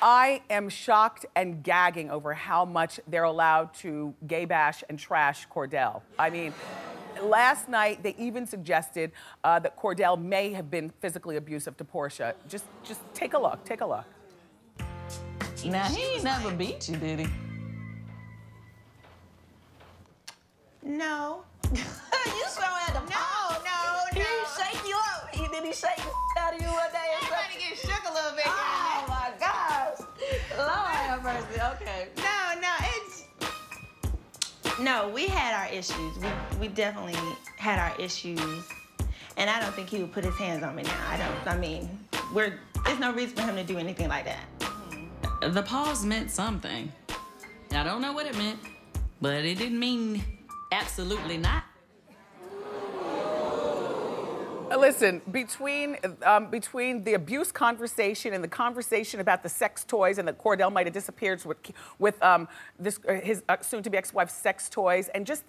I am shocked and gagging over how much they're allowed to gay bash and trash Cordell. I mean, last night they even suggested that Cordell may have been physically abusive to Portia. Just take a look, take a look. Now, he ain't never beat you, did he? No. You sure had to No. He shake you up. Did he shake the out of you one day? Everybody get shook a little bit. Oh, my gosh. Lord have mercy. Okay. No, we had our issues. We definitely had our issues. And I don't think he would put his hands on me now. There's no reason for him to do anything like that. The pause meant something. I don't know what it meant, but it didn't mean absolutely not. Listen, between the abuse conversation and the conversation about the sex toys and that Cordell might have disappeared with his soon-to-be ex-wife's sex toys and just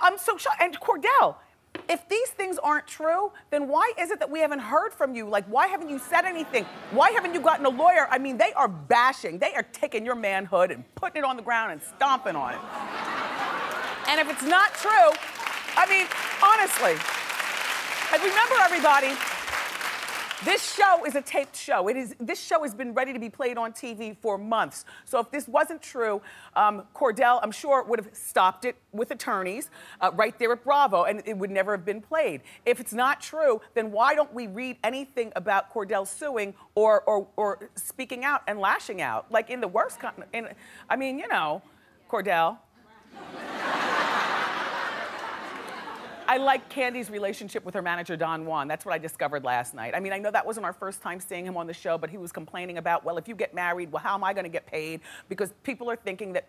I'm so shocked. And Cordell, if these things aren't true, then why is it that we haven't heard from you? Like, why haven't you said anything? Why haven't you gotten a lawyer? I mean, they are bashing. They are taking your manhood and putting it on the ground and stomping on it. And if it's not true, I mean, honestly. And remember, everybody, this show is a taped show. This show has been ready to be played on TV for months. So if this wasn't true, Cordell, I'm sure, would have stopped it with attorneys right there at Bravo, and it would never have been played. If it's not true, then why don't we read anything about Cordell suing or speaking out and lashing out? Like in the worst, I mean, you know, Cordell. I like Candy's relationship with her manager, Don Juan. That's what I discovered last night. I mean, I know that wasn't our first time seeing him on the show, but he was complaining about, well, if you get married, well, how am I gonna get paid? Because people are thinking that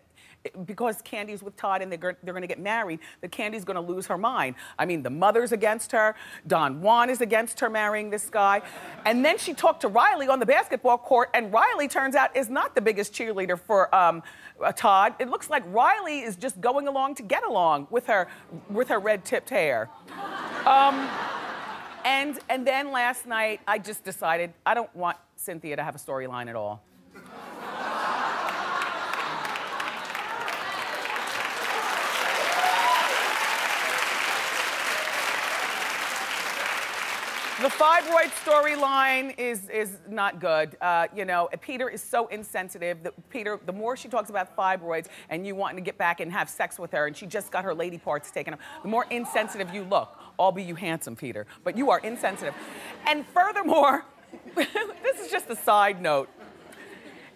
because Candy's with Todd and they're gonna get married, that Candy's gonna lose her mind. I mean, the mother's against her, Don Juan is against her marrying this guy. And then she talked to Riley on the basketball court, and Riley, turns out, is not the biggest cheerleader for Todd. It looks like Riley is just going along to get along with her red-tipped hair. And then last night, I just decided I don't want Cynthia to have a storyline at all. The fibroid storyline is not good. You know, Peter is so insensitive. Peter, the more she talks about fibroids and you wanting to get back and have sex with her, and she just got her lady parts taken off, the more insensitive you look. Albeit you handsome, Peter, but you are insensitive. And furthermore, this is just a side note.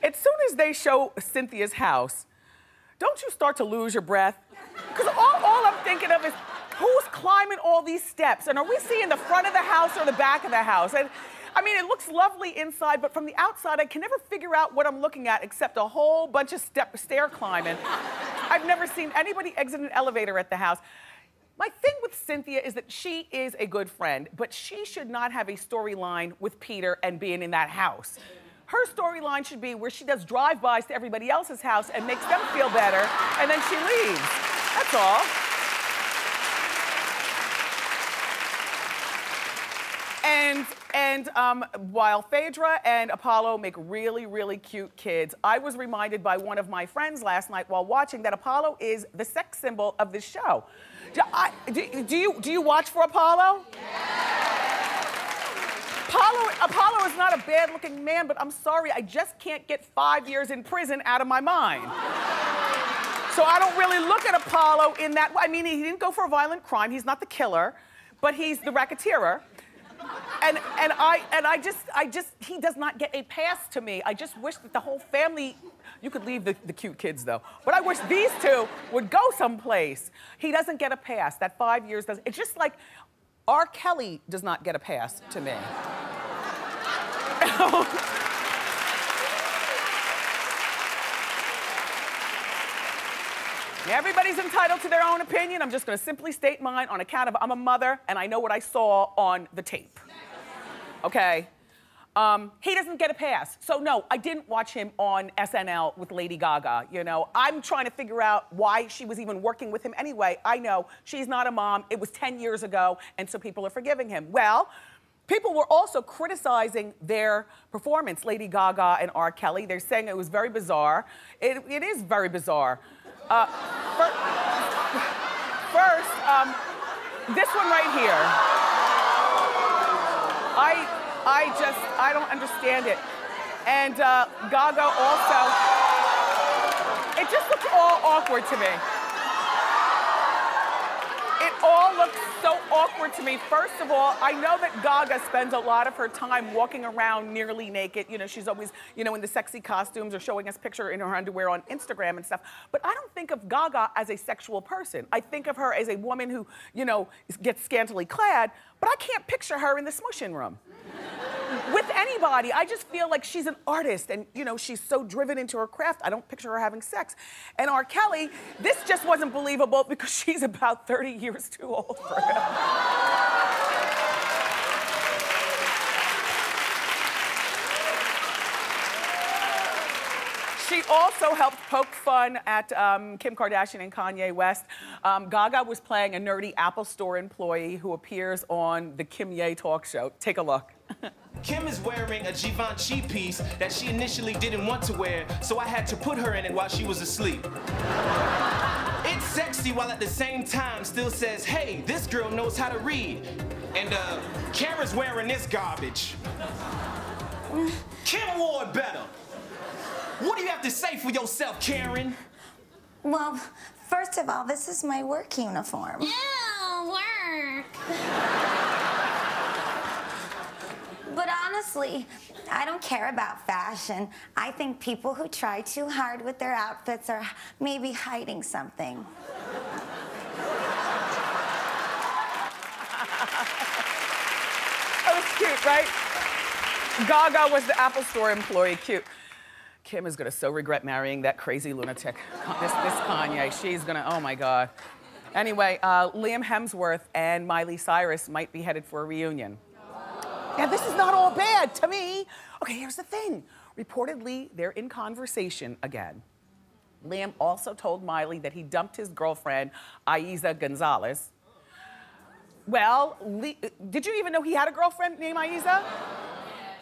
As soon as they show Cynthia's house, don't you start to lose your breath? Because all I'm thinking of is, who's climbing all these steps? And are we seeing the front of the house or the back of the house? And I mean, it looks lovely inside, but from the outside, I can never figure out what I'm looking at except a whole bunch of stair climbing. I've never seen anybody exit an elevator at the house. My thing with Cynthia is that she is a good friend, but she should not have a storyline with Peter and being in that house. Her storyline should be where she does drive-bys to everybody else's house and makes them feel better, and then she leaves. That's all. And while Phaedra and Apollo make really, really cute kids, I was reminded by one of my friends last night while watching that Apollo is the sex symbol of this show. Do you watch for Apollo? Apollo is not a bad-looking man, but I'm sorry, I just can't get 5 years in prison out of my mind. So I don't really look at Apollo in that way. I mean, he didn't go for a violent crime. He's not the killer, but he's the racketeer. And he does not get a pass to me. I just wish that the whole family, you could leave the cute kids though, but I wish these two would go someplace. He doesn't get a pass. That 5 years doesn't, it's just like R. Kelly does not get a pass to me. Everybody's entitled to their own opinion. I'm just gonna simply state mine on account of I'm a mother and I know what I saw on the tape. Okay? He doesn't get a pass. So no, I didn't watch him on SNL with Lady Gaga, you know. I'm trying to figure out why she was even working with him anyway. I know she's not a mom. It was 10 years ago, and so people are forgiving him. Well, People were also criticizing their performance, Lady Gaga and R. Kelly. They're saying it was very bizarre. It is very bizarre. First, this one right here. I don't understand it. And Gaga also, it just looks all awkward to me. It all looks so awkward to me. First of all, I know that Gaga spends a lot of her time walking around nearly naked. You know, she's always, you know, in the sexy costumes or showing us picture in her underwear on Instagram and stuff. But I don't think of Gaga as a sexual person. I think of her as a woman who, you know, gets scantily clad, but I can't picture her in the smushing room with anybody. I just feel like she's an artist and, you know, she's so driven into her craft. I don't picture her having sex. And R. Kelly, this just wasn't believable because she's about 30 years too old for him. She also helped poke fun at Kim Kardashian and Kanye West. Gaga was playing a nerdy Apple Store employee who appears on the Kim Ye talk show. Take a look. Kim is wearing a Givenchy piece that she initially didn't want to wear, so I had to put her in it while she was asleep. It's sexy while at the same time still says, hey, this girl knows how to read. And Karen's wearing this garbage. Kim wore it better. What do you have to say for yourself, Karen? Well, first of all, this is my work uniform. Ew, work. But honestly, I don't care about fashion. I think people who try too hard with their outfits are maybe hiding something. That was cute, right? Gaga was the Apple Store employee. Cute. Kim is gonna so regret marrying that crazy lunatic. This Kanye, she's gonna, oh my God. Anyway, Liam Hemsworth and Miley Cyrus might be headed for a reunion. Yeah, this is not all bad to me. Okay, here's the thing. Reportedly, they're in conversation again. Liam also told Miley that he dumped his girlfriend, Aiza Gonzalez. Well, did you even know he had a girlfriend named Aiza?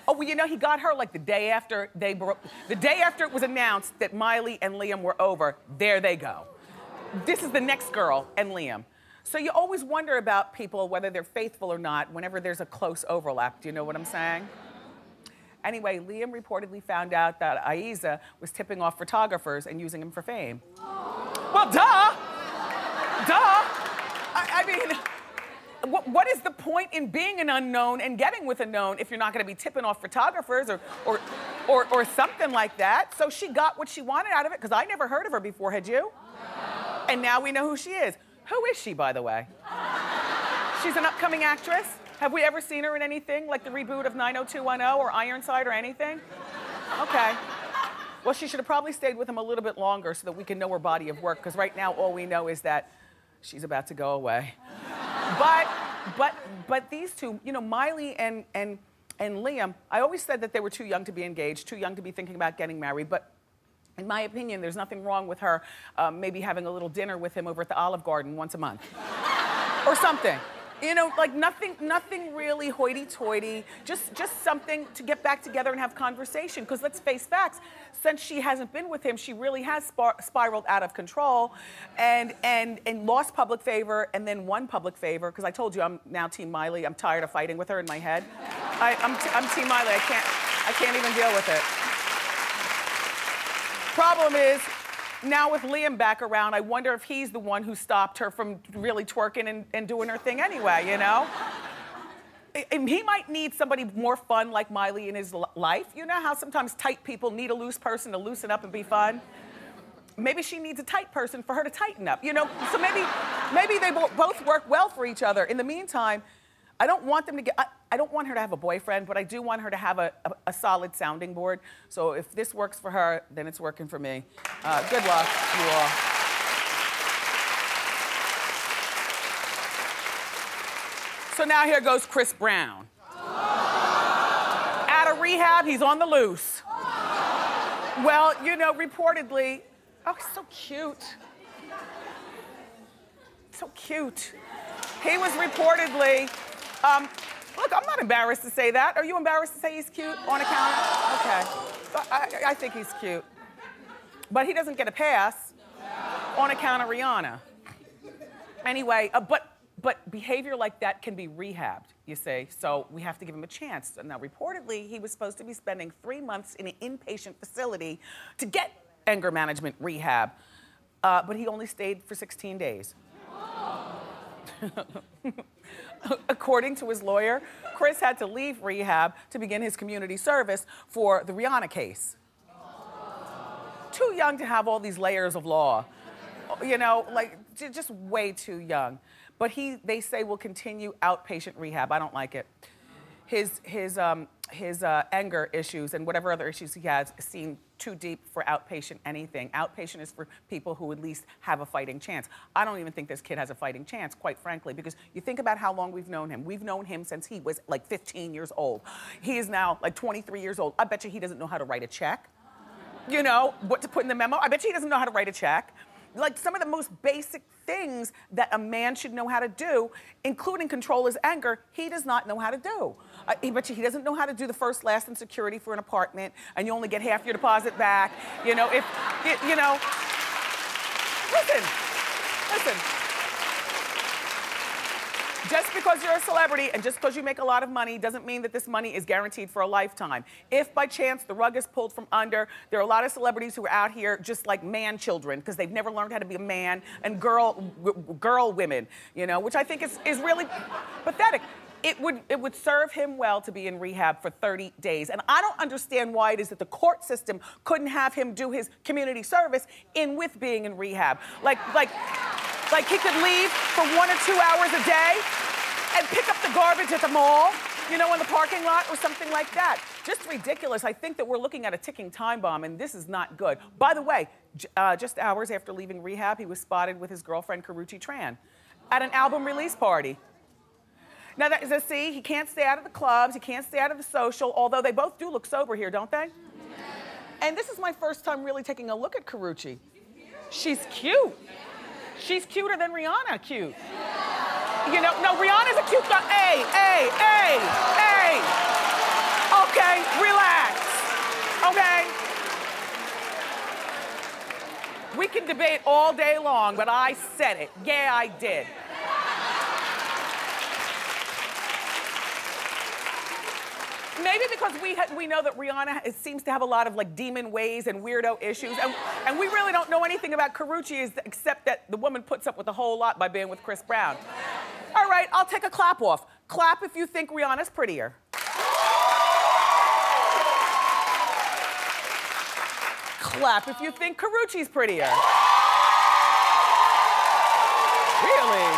Oh, well, you know, he got her like the day after they broke, the day after it was announced that Miley and Liam were over, there they go. This is the next girl and Liam. So you always wonder about people, whether they're faithful or not, whenever there's a close overlap. Do you know what I'm saying? Anyway, Liam reportedly found out that Aiza was tipping off photographers and using him for fame. Well, duh! Duh! I mean, what is the point in being an unknown and getting with a known if you're not gonna be tipping off photographers or something like that? So she got what she wanted out of it, because I never heard of her before, had you? No. And now we know who she is. Who is she, by the way? She's an upcoming actress. Have we ever seen her in anything like the reboot of 90210 or Ironside or anything? Okay. Well, she should have probably stayed with him a little bit longer so that we can know her body of work, because right now all we know is that she's about to go away. But these two, you know, Miley and Liam, I always said that they were too young to be engaged, too young to be thinking about getting married, but in my opinion, there's nothing wrong with her maybe having a little dinner with him over at the Olive Garden once a month. Or something. You know, like nothing really hoity-toity, just something to get back together and have conversation. Because let's face facts, since she hasn't been with him, she really has spiraled out of control and lost public favor and then won public favor. Because I told you I'm now Team Miley. I'm tired of fighting with her in my head. I'm Team Miley. I can't even deal with it. Problem is, now with Liam back around, I wonder if he's the one who stopped her from really twerking and doing her thing anyway, you know? He might need somebody more fun like Miley in his life. You know how sometimes tight people need a loose person to loosen up and be fun? Maybe she needs a tight person for her to tighten up, you know? So maybe they both work well for each other. In the meantime, I don't want them to get, I don't want her to have a boyfriend, but I do want her to have a solid sounding board. So if this works for her, then it's working for me. Good luck, you all. So now here goes Chris Brown. Out of rehab, he's on the loose. Well, you know, reportedly, oh, he's so cute. So cute. He was reportedly Look, I'm not embarrassed to say that. Are you embarrassed to say he's cute on account? Okay. I think he's cute. But he doesn't get a pass on account of Rihanna. Anyway, but behavior like that can be rehabbed, you see. So we have to give him a chance. Now, reportedly, he was supposed to be spending 3 months in an inpatient facility to get anger management rehab. But he only stayed for 16 days. According to his lawyer, Chris had to leave rehab to begin his community service for the Rihanna case. Too young to have all these layers of law. You know, like, just way too young. But they say, will continue outpatient rehab. I don't like it. His anger issues and whatever other issues he has seem too deep for outpatient anything. Outpatient is for people who at least have a fighting chance. I don't even think this kid has a fighting chance, quite frankly, because you think about how long we've known him. We've known him since he was like 15 years old. He is now like 23 years old. I bet you he doesn't know how to write a check. You know, what to put in the memo. I bet you he doesn't know how to write a check. Like some of the most basic things that a man should know how to do, including control his anger, he does not know how to do. I bet you he doesn't know how to do the first, last, and security for an apartment, and you only get half your deposit back. You know, you know. Listen. Just because you're a celebrity and just because you make a lot of money doesn't mean that this money is guaranteed for a lifetime. If by chance the rug is pulled from under, there are a lot of celebrities who are out here just like man children because they've never learned how to be a man, and girl women, you know, which I think is really pathetic. It would serve him well to be in rehab for 30 days. And I don't understand why it is that the court system couldn't have him do his community service with being in rehab. Like he could leave for 1 or 2 hours a day and pick up the garbage at the mall, you know, in the parking lot or something like that. Just ridiculous. I think that we're looking at a ticking time bomb, and this is not good. By the way, just hours after leaving rehab, he was spotted with his girlfriend, Karrueche Tran, at an album release party. Now, see, he can't stay out of the clubs, he can't stay out of the social, although they both do look sober here, don't they? And this is my first time really taking a look at Karrueche. She's cute. She's cuter than Rihanna cute. You know, no, Rihanna's a cute girl. Hey. Okay, relax. Okay? We can debate all day long, but I said it. Yeah, I did. Maybe because we know that Rihanna seems to have a lot of like demon ways and weirdo issues, and we really don't know anything about Karrueche except that the woman puts up with a whole lot by being with Chris Brown. All right, I'll take a clap off. Clap if you think Rihanna's prettier. Clap if you think Karrueche's prettier. Really?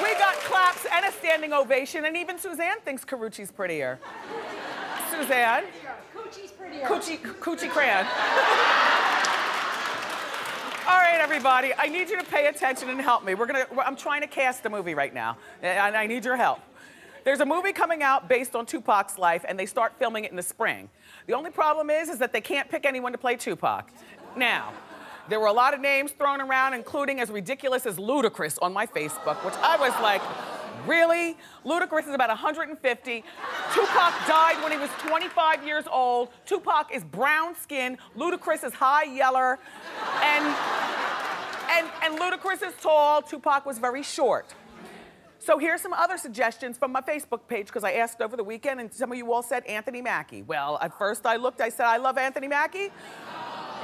We got claps and a standing ovation, and even Suzanne thinks Karrueche's prettier. Suzanne? Coochie's prettier. Coochie Cran. All right, everybody, I need you to pay attention and help me. I'm trying to cast a movie right now, and I need your help. There's a movie coming out based on Tupac's life, and they start filming it in the spring. The only problem is that they can't pick anyone to play Tupac. Now, there were a lot of names thrown around, including as ridiculous as Ludacris on my Facebook, which I was like, really? Ludacris is about 150. Tupac died when he was 25 years old. Tupac is brown skinned. Ludacris is high yeller. And Ludacris is tall. Tupac was very short. So here's some other suggestions from my Facebook page, because I asked over the weekend, and some of you all said Anthony Mackie. Well, at first I looked, I said, I love Anthony Mackie.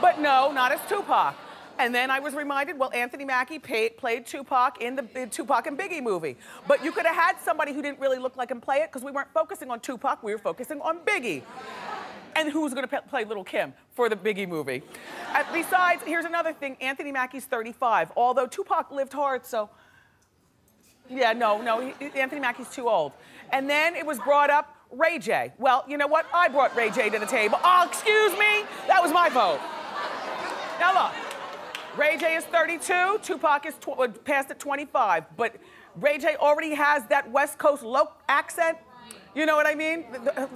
But no, not as Tupac. And then I was reminded, well, Anthony Mackie played Tupac in the Tupac and Biggie movie. But you could have had somebody who didn't really look like him play it, because we weren't focusing on Tupac, we were focusing on Biggie. And who's gonna play Little Kim for the Biggie movie? Besides, here's another thing, Anthony Mackie's 35, although Tupac lived hard, so. Yeah, no, Anthony Mackie's too old. And then it was brought up, Ray J. Well, you know what? I brought Ray J to the table. Oh, excuse me? That was my vote. Now look, Ray J is 32, Tupac is past at 25, but Ray J already has that West Coast accent. You know what I mean?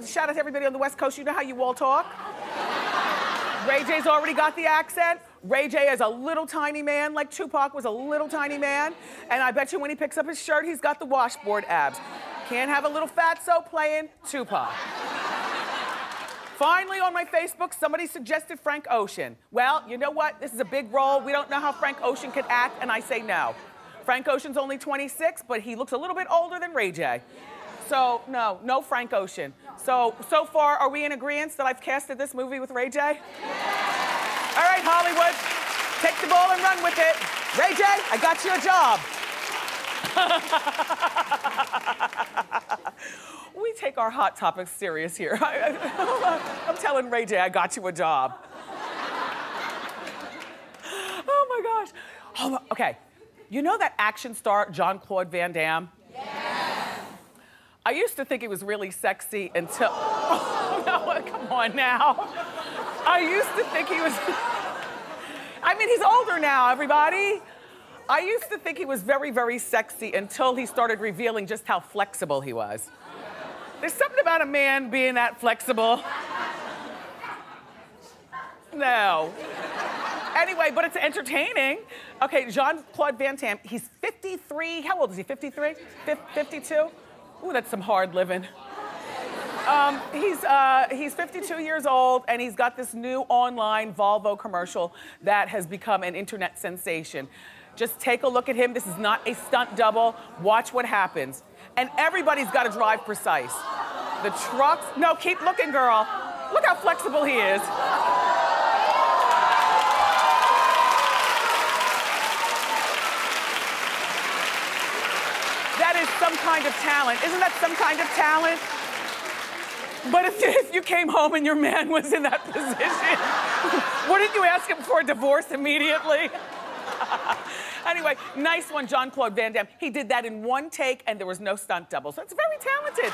Shout out to everybody on the West Coast, you know how you all talk? Ray J's already got the accent. Ray J is a little tiny man, like Tupac was a little tiny man. And I bet you when he picks up his shirt, he's got the washboard abs. Can't have a little fatso playing Tupac. Finally, on my Facebook, somebody suggested Frank Ocean. Well, you know what? This is a big role. We don't know how Frank Ocean could act, and I say no. Frank Ocean's only 26, but he looks a little bit older than Ray J. So, no Frank Ocean. So far, are we in agreement that I've casted this movie with Ray J? All right, Hollywood, take the ball and run with it. Ray J, I got you a job. We take our hot topics serious here. I'm telling Ray J I got you a job. Oh my gosh. Oh, okay, you know that action star Jean-Claude Van Damme? Yes. I used to think he was really sexy until, oh no, come on now. I used to think he was, I mean, he's older now, everybody. I used to think he was very, very sexy until he started revealing just how flexible he was. There's something about a man being that flexible. No. Anyway, but it's entertaining. Okay, Jean-Claude Van Damme, he's 53. How old is he, 53? 52? Ooh, that's some hard living. He's 52 years old, and he's got this new online Volvo commercial that has become an internet sensation. Just take a look at him. This is not a stunt double. Watch what happens. And everybody's got to drive precise. The trucks, no, keep looking, girl. Look how flexible he is. That is some kind of talent. Isn't that some kind of talent? But if you came home and your man was in that position, wouldn't you ask him for a divorce immediately? Anyway, nice one, Jean-Claude Van Damme. He did that in one take and there was no stunt double, so it's very talented.